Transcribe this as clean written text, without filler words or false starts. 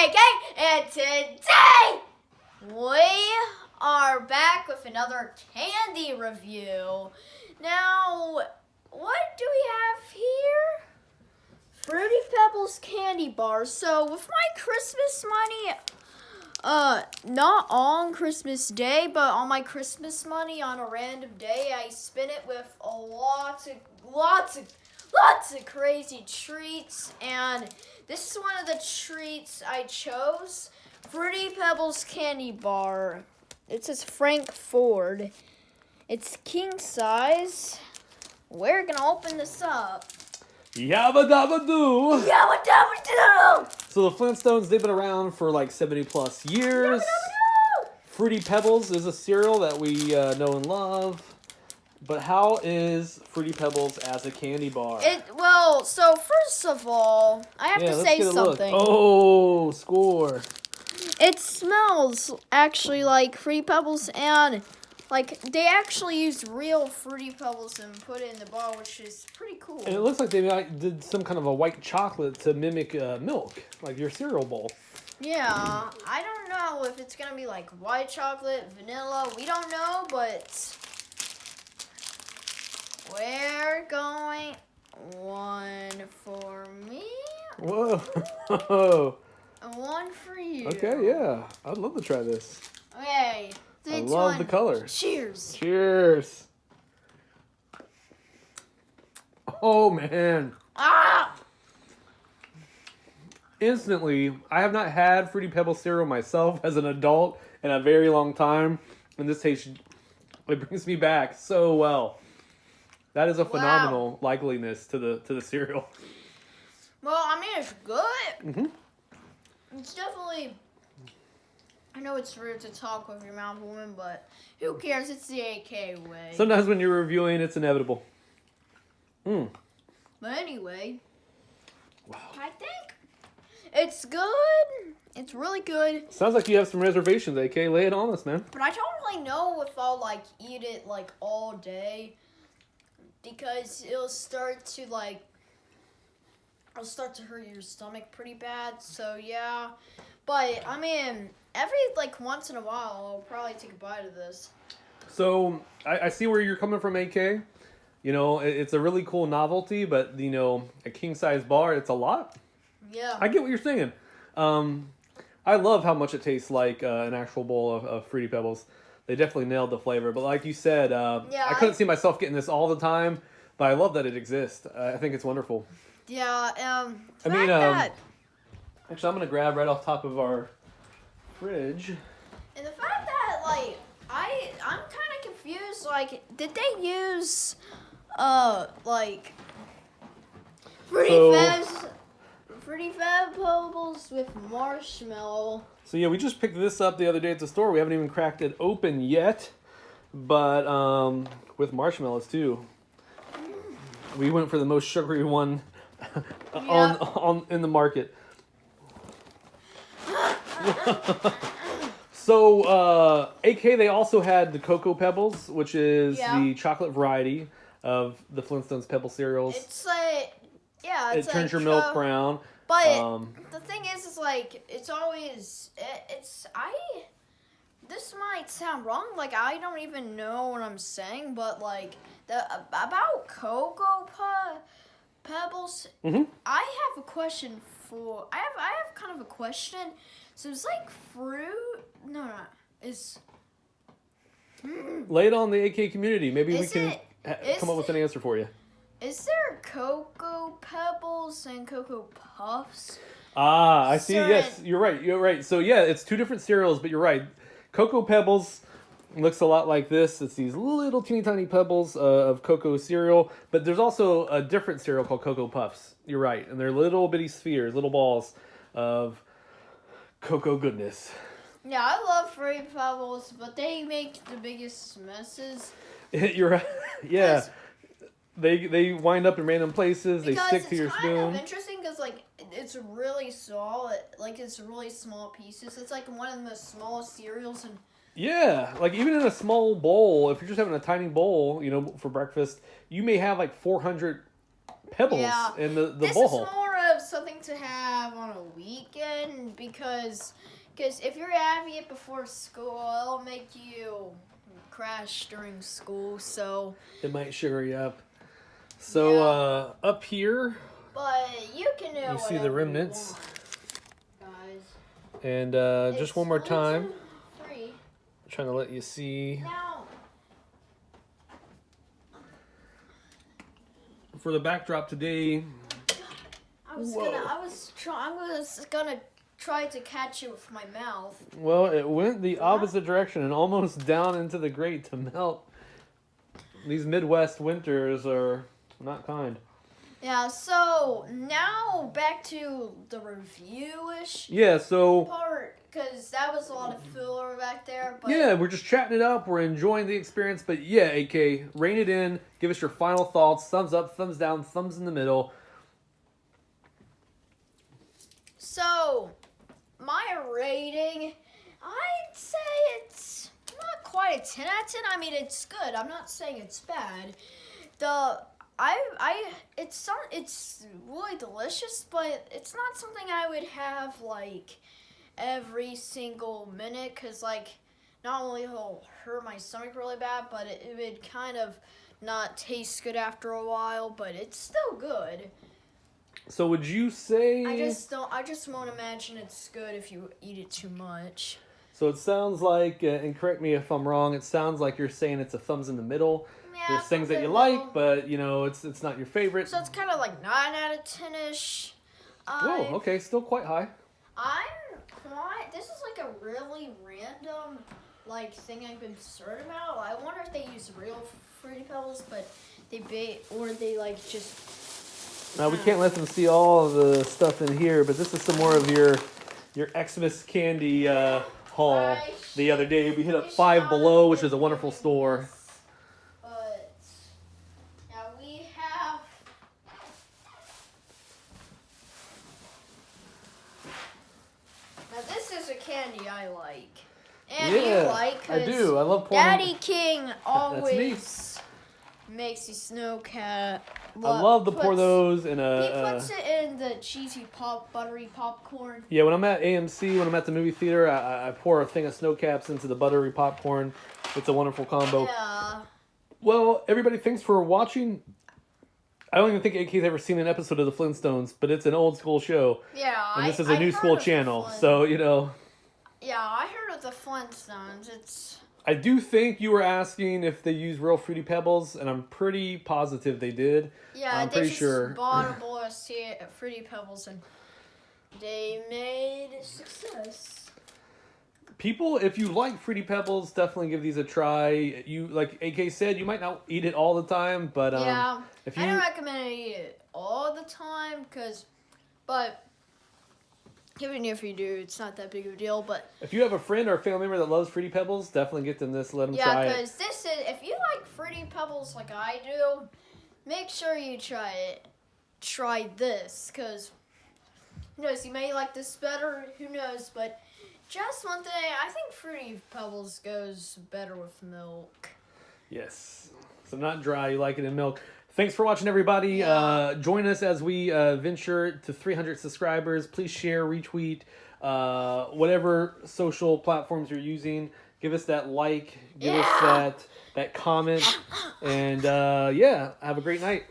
AK, and today we are back with another candy review. Now, what do we have here? Fruity Pebbles candy bars. So, with my Christmas money, not on Christmas Day, but on my Christmas money on a random day, I spent it with lots of crazy treats, and this is one of the treats I chose. Fruity Pebbles candy bar. It says Frank Ford. It's king size. We're gonna open this up. Yabba dabba doo! Yabba dabba doo! So the Flintstones, they've been around for like 70 plus years. Yabba dabba doo! Fruity Pebbles is a cereal that we know and love. But how is Fruity Pebbles as a candy bar? So first of all, I have to say something. Oh, score. It smells actually like Fruity Pebbles, and like they actually used real Fruity Pebbles and put it in the bar, which is pretty cool. And it looks like they did some kind of a white chocolate to mimic milk, like your cereal bowl. Yeah, I don't know if it's gonna be like white chocolate, vanilla. We don't know, but we're going one for me. Whoa. And one for you. Okay, yeah. I'd love to try this. Okay. I love the color. Cheers. Cheers. Oh, man. Ah! Instantly, I have not had Fruity Pebbles cereal myself as an adult in a very long time. And this taste, it brings me back so well. That is a phenomenal likeliness to the cereal. Well, I mean, it's good. Mm-hmm. It's definitely... I know it's rude to talk with your mouth woman, but who cares? It's the AK way. Sometimes when you're reviewing, it's inevitable. But anyway, wow. I think it's good. It's really good. Sounds like you have some reservations, AK. Lay it on us, man. But I don't really know if I'll, like, eat it, like, all day. Because it'll start to hurt your stomach pretty bad. So, yeah. But, I mean, every, like, once in a while, I'll probably take a bite of this. So, I see where you're coming from, AK. You know, it's a really cool novelty, but, you know, a king-size bar, it's a lot. Yeah. I get what you're saying. I love how much it tastes like an actual bowl of Fruity Pebbles. They definitely nailed the flavor. But like you said, I couldn't see myself getting this all the time, but I love that it exists. I think it's wonderful. Yeah, actually, I'm going to grab right off top of our fridge. And the fact that, like, I'm kind of confused, like, did they use, like, Fruity Pebbles with marshmallow? So, yeah, we just picked this up the other day at the store. We haven't even cracked it open yet, but with marshmallows, too. We went for the most sugary one in the market. So, AK, they also had the Cocoa Pebbles, which is the chocolate variety of the Flintstones Pebble cereals. It's like, it turns your milk brown. But the thing is like, it's always, this might sound wrong, like, I don't even know what I'm saying, but, like, about Cocoa Pebbles, I have a question I have kind of a question. So it's like fruit, lay it on the AK community. Maybe we can come up with an answer for you. Is there Cocoa Pebbles and Cocoa Puffs? Ah, I see. Yes, you're right. So yeah, it's two different cereals, but you're right. Cocoa Pebbles looks a lot like this. It's these little teeny tiny pebbles of cocoa cereal, but there's also a different cereal called Cocoa Puffs. You're right, and they're little bitty spheres, little balls of cocoa goodness. Yeah, I love Fruity Pebbles, but they make the biggest messes. You're right. Yeah. They wind up in random places. They stick to your spoon. It's kind of interesting because, like, it's really small. Like, it's really small pieces. It's, like, one of the smallest cereals. And yeah, like, even in a small bowl, if you're just having a tiny bowl, you know, for breakfast, you may have, like, 400 pebbles in the bowl. This is more of something to have on a weekend because if you're having it before school, it'll make you crash during school. So it might sugar you up. So up here, but you can do you see the remnants, guys. And just one more time, trying to let you see. Now, for the backdrop today, I was gonna try to catch it with my mouth. Well, it went the opposite direction and almost down into the grate to melt. These Midwest winters are not kind. Yeah, so now back to the review-ish part, because that was a lot of filler back there. But yeah, we're just chatting it up. We're enjoying the experience. But yeah, AK, rein it in. Give us your final thoughts. Thumbs up, thumbs down, thumbs in the middle. So, my rating, I'd say it's not quite a 10 out of 10. I mean, it's good. I'm not saying it's bad. It's really delicious, but it's not something I would have like every single minute, because like not only will hurt my stomach really bad, but it would kind of not taste good after a while, but it's still good. So would you say? I just won't imagine it's good if you eat it too much. So it sounds like, and correct me if I'm wrong, it sounds like you're saying it's a thumbs in the middle. Yeah, there's things that you like, but you know it's not your favorite. So it's kind of like 9 out of 10-ish. Whoa, okay, still quite high. This is like a really random like thing I've been certain about. I wonder if they use real Fruity Pebbles, but they like just. Now we can't let them see all of the stuff in here, but this is some more of your Xmas candy haul. The other day we hit up Five Below, which is a wonderful store. But now we have. Now this is a candy I like, and you like. I do. I love pouring. Daddy King always makes the snow cat. I love to pour those in a. He puts it in the cheesy buttery popcorn. Yeah, when I'm at AMC, when I'm at the movie theater, I pour a thing of snow caps into the buttery popcorn. It's a wonderful combo. Yeah. Well, everybody, thanks for watching. I don't even think AK's ever seen an episode of the Flintstones, but it's an old school show. Yeah, and this is a new school channel, so you know. Yeah, I heard of the Flintstones. I do think you were asking if they use real Fruity Pebbles, and I'm pretty positive they did. Yeah, I'm pretty sure. They just bought a bowl of Fruity Pebbles, and they made success. People, if you like Fruity Pebbles, definitely give these a try. You, like AK said, you might not eat it all the time, but yeah, if you, I don't recommend to eat it all the time, but even if you do, it's not that big of a deal. But if you have a friend or a family member that loves Fruity Pebbles, definitely get them this. Let them try it. Yeah, because if you like Fruity Pebbles like I do, make sure you try it. Try this, because who knows, you may like this better. Who knows? But just one thing, I think Fruity Pebbles goes better with milk. Yes, so not dry. You like it in milk. Thanks for watching, everybody. Yeah. Join us as we venture to 300 subscribers. Please share, retweet, whatever social platforms you're using. Give us that like, give us that comment, and yeah, have a great night.